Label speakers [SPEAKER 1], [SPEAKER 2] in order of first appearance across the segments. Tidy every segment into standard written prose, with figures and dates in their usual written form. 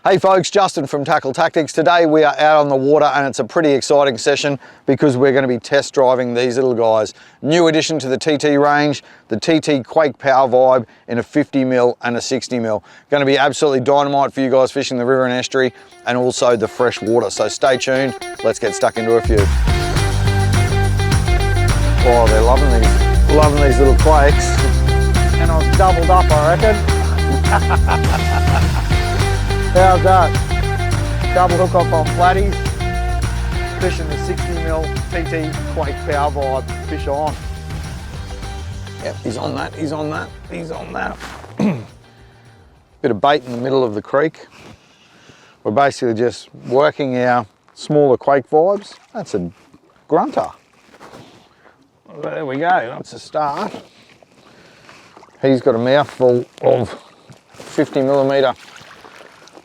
[SPEAKER 1] Hey folks, Justin from Tackle Tactics. Today we are out on the water and it's a pretty exciting session because we're going to be test driving these little guys. New addition to the TT range, the TT Quake Power Vibe in a 50mm and a 60mm. Going to be absolutely dynamite for you guys fishing the river and estuary and also the fresh water. So stay tuned, let's get stuck into a few. Oh, they're loving these little quakes. And I've doubled up, I reckon. How's that? Double hook up on flatties, fishing the 60mm TT Quake Power Vibe. Fish on. Yep, he's on that, he's on that, he's on that. Bit of bait in the middle of the creek. We're basically just working our smaller quake vibes. That's a grunter. There we go, that's a start. He's got a mouthful of 50mm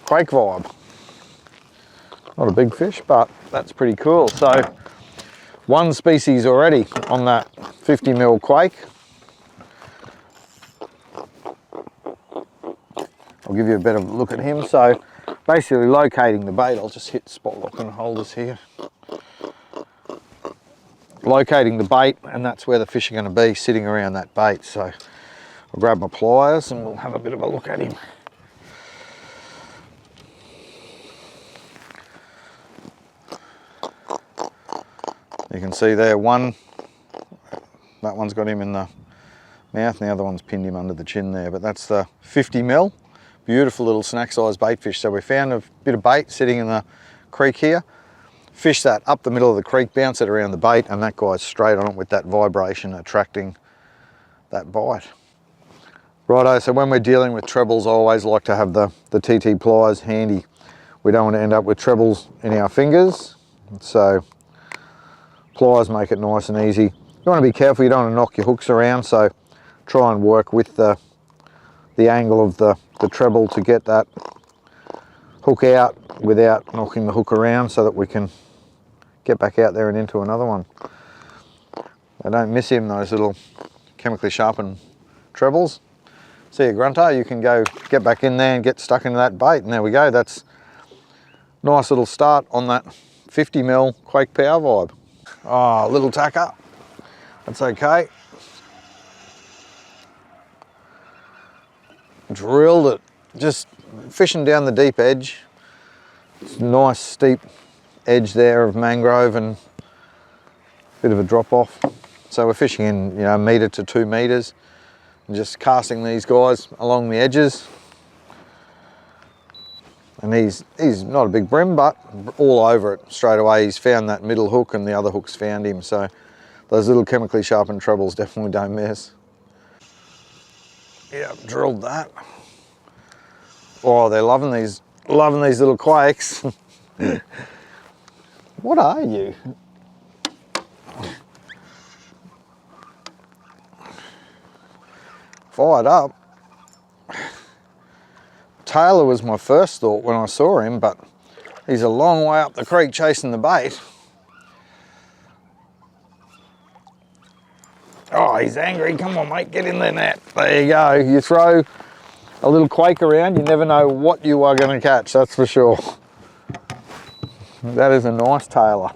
[SPEAKER 1] Quake Vibe. Not a big fish, but that's pretty cool. So one species already on that 50mm Quake. I'll give you a better look at him. So basically locating the bait, I'll just hit spot lock and hold us here. Locating the bait, and that's where the fish are going to be, sitting around that bait. So I'll grab my pliers and we'll have a bit of a look at him. You can see there that one's got him in the mouth and the other one's pinned him under the chin there, but that's the 50mm, beautiful little snack sized bait fish. So we found a bit of bait sitting in the creek here, fish that up the middle of the creek, bounce it around the bait, and that guy's straight on it with that vibration attracting that bite. Righto, so when we're dealing with trebles, I always like to have the TT pliers handy. We don't want to end up with trebles in our fingers, so pliers make it nice and easy. You want to be careful, you don't want to knock your hooks around, so try and work with the angle of the treble to get that hook out without knocking the hook around so that we can get back out there and into another one. They don't miss him, those little chemically sharpened trebles. See a grunter, you can go get back in there and get stuck into that bait, and there we go. That's a nice little start on that 50mm Quake Power Vibe. Oh, little tacker, that's okay. Drilled it, just fishing down the deep edge. It's a nice steep edge there of mangrove and a bit of a drop off. So we're fishing in, you know, 1 metre to 2 metres and just casting these guys along the edges. And he's not a big bream, but all over it straight away. He's found that middle hook and the other hook's found him. So those little chemically sharpened trebles definitely don't miss. Yeah, drilled that. Oh, they're loving these little quakes. What are you? Fired up. Taylor was my first thought when I saw him, but he's a long way up the creek chasing the bait. Oh, he's angry. Come on, mate, get in the net. There you go. You throw a little quake around, you never know what you are going to catch, that's for sure. That is a nice Taylor.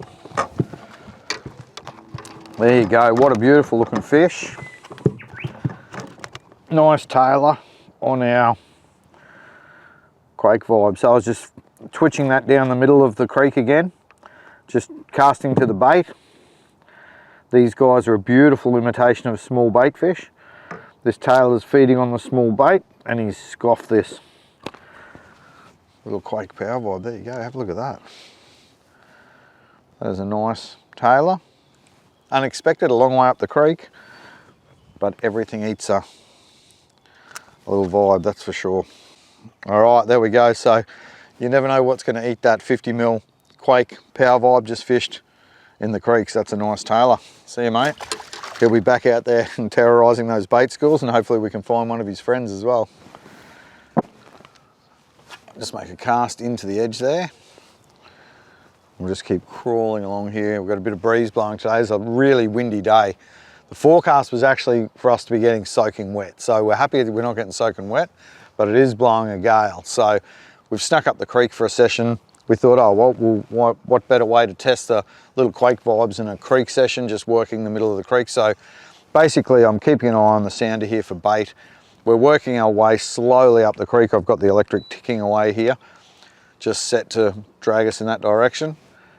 [SPEAKER 1] There you go. What a beautiful looking fish. Nice Taylor on our Quake Vibe. So I was just twitching that down the middle of the creek again, just casting to the bait. These guys are a beautiful imitation of small bait fish. This tailor's feeding on the small bait and he's scoffed this little Quake Power Vibe. There you go, have a look at that. That is a nice tailor. Unexpected, a long way up the creek, but everything eats a little vibe, that's for sure. All right, there we go. So you never know what's going to eat that 50mm Quake Power Vibe just fished in the creeks. That's a nice tailor. See you, mate. He'll be back out there and terrorising those bait schools, and hopefully we can find one of his friends as well. Just make a cast into the edge there. We'll just keep crawling along here. We've got a bit of breeze blowing today. It's a really windy day. The forecast was actually for us to be getting soaking wet. So we're happy that we're not getting soaking wet, but it is blowing a gale. So we've snuck up the creek for a session. We thought, oh, well, what better way to test the little Quake vibes in a creek session, just working the middle of the creek. So basically I'm keeping an eye on the sounder here for bait. We're working our way slowly up the creek. I've got the electric ticking away here, just set to drag us in that direction.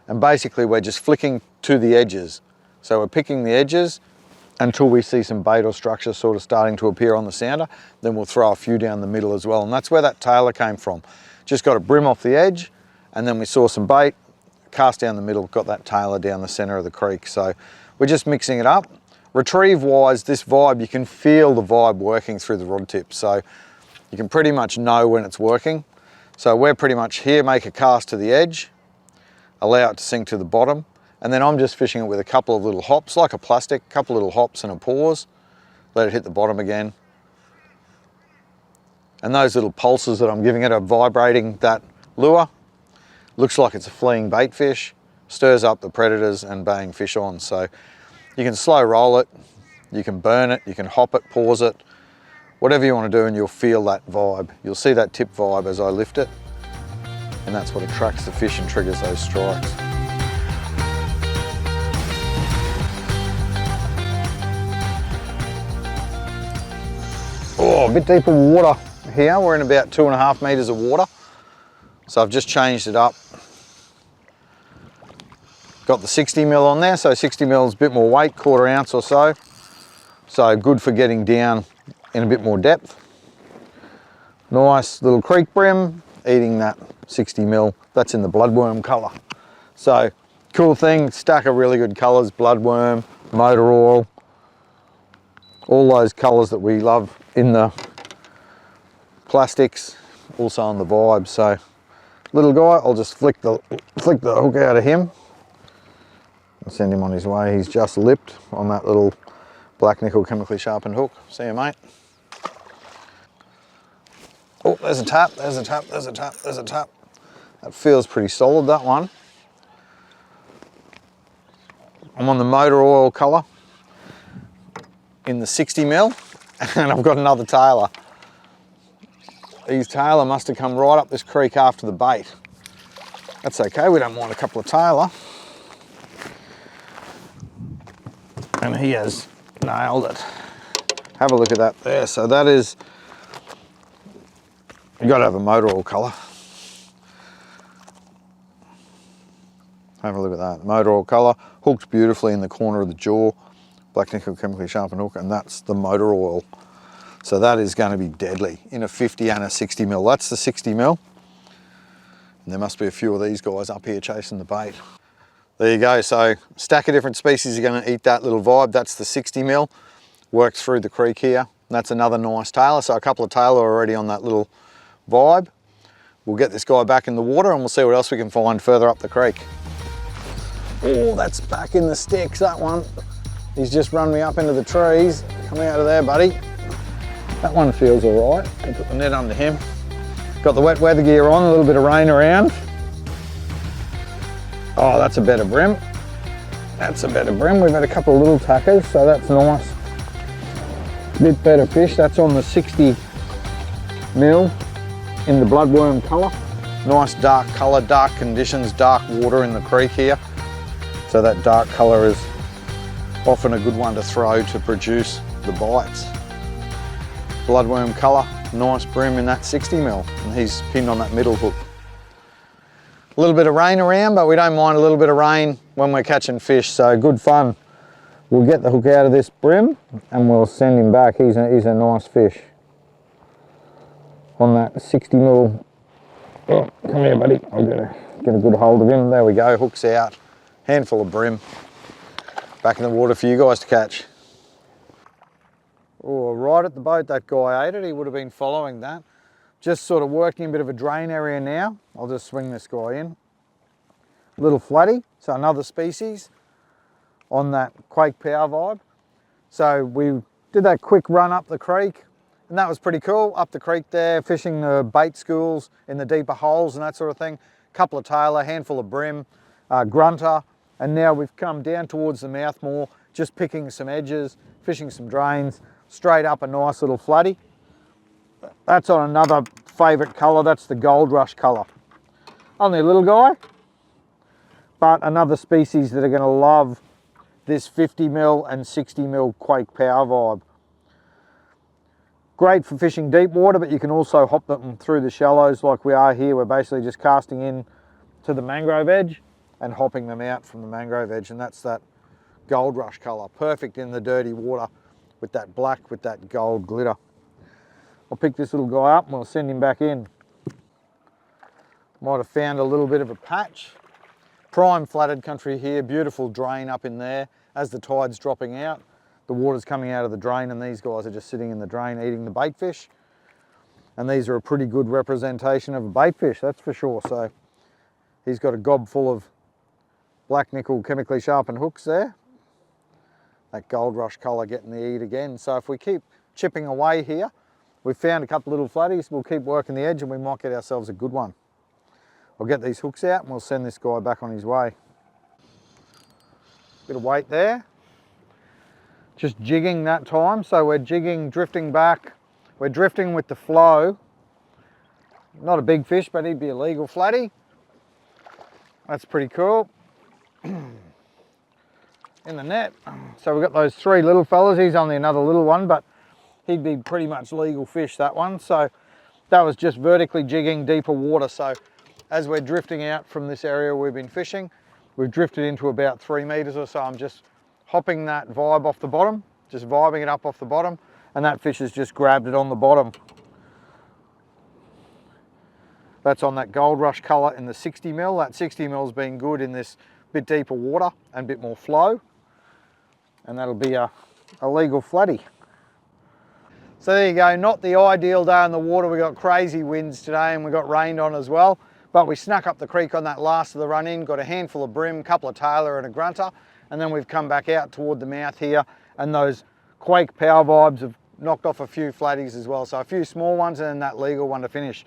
[SPEAKER 1] And basically we're just flicking to the edges. So we're picking the edges until we see some bait or structure sort of starting to appear on the sounder. Then we'll throw a few down the middle as well. And that's where that tailor came from. Just got a brim off the edge, and then we saw some bait, cast down the middle, got that tailor down the center of the creek. So we're just mixing it up. Retrieve wise, this vibe, you can feel the vibe working through the rod tip. So you can pretty much know when it's working. So we're pretty much here, make a cast to the edge, allow it to sink to the bottom, and then I'm just fishing it with a couple of little hops, like a plastic, couple of little hops and a pause, let it hit the bottom again. And those little pulses that I'm giving it are vibrating that lure. Looks like it's a fleeing bait fish, stirs up the predators and bang, fish on. So you can slow roll it, you can burn it, you can hop it, pause it, whatever you want to do, and you'll feel that vibe. You'll see that tip vibe as I lift it, and that's what attracts the fish and triggers those strikes. Oh, a bit deeper water here. We're in about 2.5 meters of water. So I've just changed it up. Got the 60mm on there, so 60mm is a bit more weight, 1/4 ounce or so. So good for getting down in a bit more depth. Nice little creek brim, eating that 60mm. That's in the bloodworm colour. So cool thing, stack of really good colours, bloodworm, motor oil, all those colours that we love in the plastics, also on the vibe. So little guy, I'll just flick the hook out of him. Send him on his way. He's just lipped on that little black nickel chemically sharpened hook. See you, mate. Oh, there's a tap, there's a tap, there's a tap, there's a tap. That feels pretty solid, that one. I'm on the motor oil colour in the 60mm, and I've got another tailor. These tailor must have come right up this creek after the bait. That's okay, we don't mind a couple of tailor. And he has nailed it. Have a look at that there. So that is, you got to have a motor oil colour. Have a look at that, motor oil colour, hooked beautifully in the corner of the jaw, black nickel chemically sharpened hook, and that's the motor oil. So that is going to be deadly in a 50 and a 60mm. That's the 60mm. And there must be a few of these guys up here chasing the bait. There you go, so stack of different species are going to eat that little vibe. That's the 60mm, works through the creek here. That's another nice tailor, so a couple of tailor already on that little vibe. We'll get this guy back in the water and we'll see what else we can find further up the creek. Oh, that's back in the sticks, that one. He's just run me up into the trees. Come out of there, buddy. That one feels all right. I'll put the net under him. Got the wet weather gear on, a little bit of rain around. Oh, that's a better brim. That's a better brim. We've had a couple of little tackers, so that's nice. Bit better fish. That's on the 60mm in the bloodworm colour. Nice dark colour, dark conditions, dark water in the creek here. So that dark colour is often a good one to throw to produce the bites. Bloodworm colour, nice brim in that 60mm, and he's pinned on that middle hook. A little bit of rain around, but we don't mind a little bit of rain when we're catching fish, so good fun. We'll get the hook out of this brim and we'll send him back. He's a nice fish. On that 60mm. Oh, come here, buddy. I'll get a good hold of him. There we go, hook's out. Handful of brim. Back in the water for you guys to catch. Oh, right at the boat that guy ate it. He would have been following that. Just sort of working a bit of a drain area now. I'll just swing this guy in. Little flatty, so another species on that Quake Power Vibe. So we did that quick run up the creek, and that was pretty cool. Up the creek there, fishing the bait schools in the deeper holes and that sort of thing. Couple of tailor, handful of brim, grunter, and now we've come down towards the mouth more, just picking some edges, fishing some drains, straight up a nice little flatty. That's on another favourite colour, that's the Gold Rush colour. Only a little guy, but another species that are going to love this 50mm and 60mm Quake Power Vibe. Great for fishing deep water, but you can also hop them through the shallows like we are here. We're basically just casting in to the mangrove edge and hopping them out from the mangrove edge, and that's that Gold Rush colour. Perfect in the dirty water with that black with that gold glitter. I'll pick this little guy up and we'll send him back in. Might have found a little bit of a patch. Prime flathead country here, beautiful drain up in there. As the tide's dropping out, the water's coming out of the drain and these guys are just sitting in the drain eating the bait fish. And these are a pretty good representation of a bait fish, that's for sure. So he's got a gob full of black nickel chemically sharpened hooks there. That Gold Rush colour getting the eat again. So if we keep chipping away here, we've found a couple of little flatties, we'll keep working the edge and we might get ourselves a good one. I'll get these hooks out and we'll send this guy back on his way. Bit of weight there. Just jigging that time, so we're jigging, drifting back. We're drifting with the flow. Not a big fish, but he'd be a legal flatty. That's pretty cool. In the net. So we've got those three little fellas. He's only another little one, but he'd be pretty much legal fish, that one. So that was just vertically jigging deeper water. So as we're drifting out from this area we've been fishing, we've drifted into about 3 meters or so. I'm just hopping that vibe off the bottom, just vibing it up off the bottom, and that fish has just grabbed it on the bottom. That's on that Gold Rush colour in the 60mm. That 60mm's been good in this bit deeper water and a bit more flow, and that'll be a legal flatty. So there you go, not the ideal day on the water. We got crazy winds today and we got rained on as well, but we snuck up the creek on that last of the run in, got a handful of bream, couple of tailor and a grunter, and then we've come back out toward the mouth here, and those Quake Power Vibes have knocked off a few flatties as well. So a few small ones and then that legal one to finish.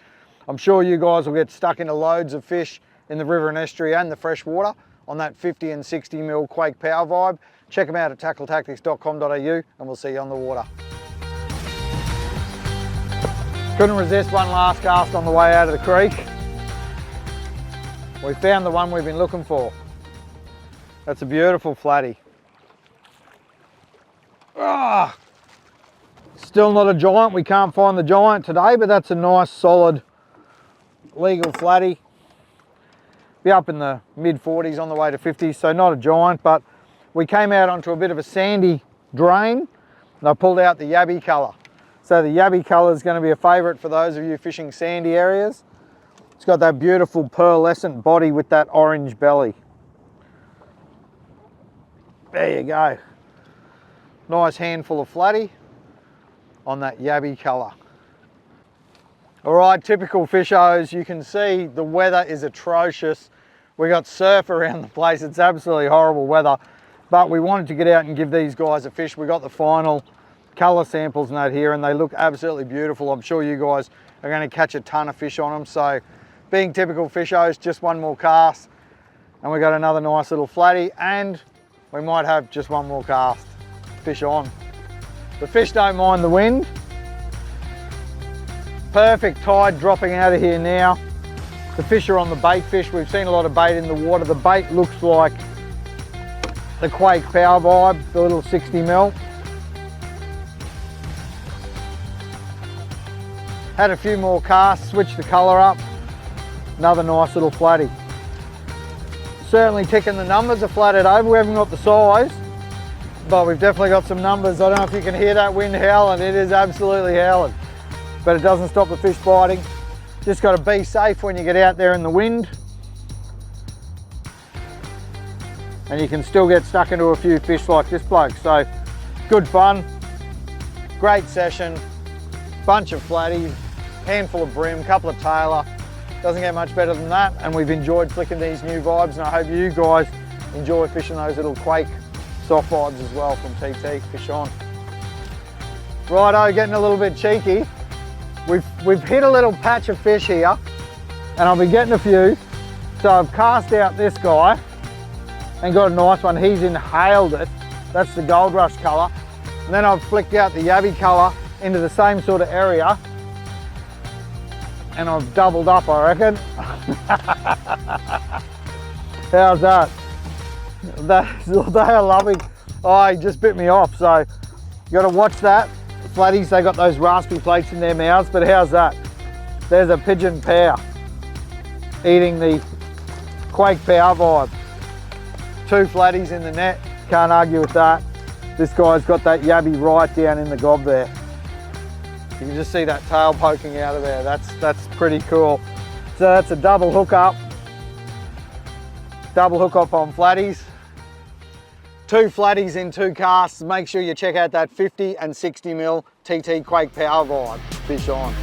[SPEAKER 1] I'm sure you guys will get stuck into loads of fish in the river and estuary and the freshwater on that 50 and 60mm Quake Power Vibe. Check them out at tackletactics.com.au and we'll see you on the water. Couldn't resist one last cast on the way out of the creek. We found the one we've been looking for. That's a beautiful flatty. Ah, still not a giant. We can't find the giant today, but that's a nice solid legal flatty. Be up in the mid 40s on the way to 50s, so not a giant, but we came out onto a bit of a sandy drain and I pulled out the yabby colour. So the yabby colour is going to be a favourite for those of you fishing sandy areas. It's got that beautiful pearlescent body with that orange belly. There you go. Nice handful of flatty on that yabby colour. All right, typical fishos. You can see the weather is atrocious. We got surf around the place. It's absolutely horrible weather, but we wanted to get out and give these guys a fish. We got the final colour samples and that here, and they look absolutely beautiful. I'm sure you guys are going to catch a ton of fish on them. So being typical fishos, just one more cast and we got another nice little flatty, and we might have just one more cast. Fish on. The fish don't mind the wind. Perfect tide dropping out of here now. The fish are on the bait fish. We've seen a lot of bait in the water. The bait looks like the Quake Power Vibe, the little 60mm. Had a few more casts, switched the colour up. Another nice little flatty. Certainly ticking the numbers of flathead over. We haven't got the size, but we've definitely got some numbers. I don't know if you can hear that wind howling. It is absolutely howling, but it doesn't stop the fish biting. Just got to be safe when you get out there in the wind, and you can still get stuck into a few fish like this bloke. So good fun, great session, bunch of flatties, handful of bream, couple of tailor. Doesn't get much better than that, and we've enjoyed flicking these new vibes, and I hope you guys enjoy fishing those little Quake soft vibes as well from TT. Fish on. Righto, getting a little bit cheeky. We've hit a little patch of fish here, and I've been getting a few. So I've cast out this guy and got a nice one. He's inhaled it. That's the Gold Rush colour. And then I've flicked out the yabby colour into the same sort of area.
[SPEAKER 2] and I've doubled up, I reckon. How's that? They are loving. Oh, he just bit me off, so you got to watch that. Flatties, they got those raspy plates in their mouths, but how's that? There's a pigeon pair eating the Quake Power Vibe. 2 flatties in the net, can't argue with that. This guy's got that yabby right down in the gob there. You can just see that tail poking out of there. That's pretty cool. So that's a double hook up. Double hook up on flatties. 2 flatties in 2 casts. Make sure you check out that 50 and 60mm TT Quake Power Vibe. Fish on.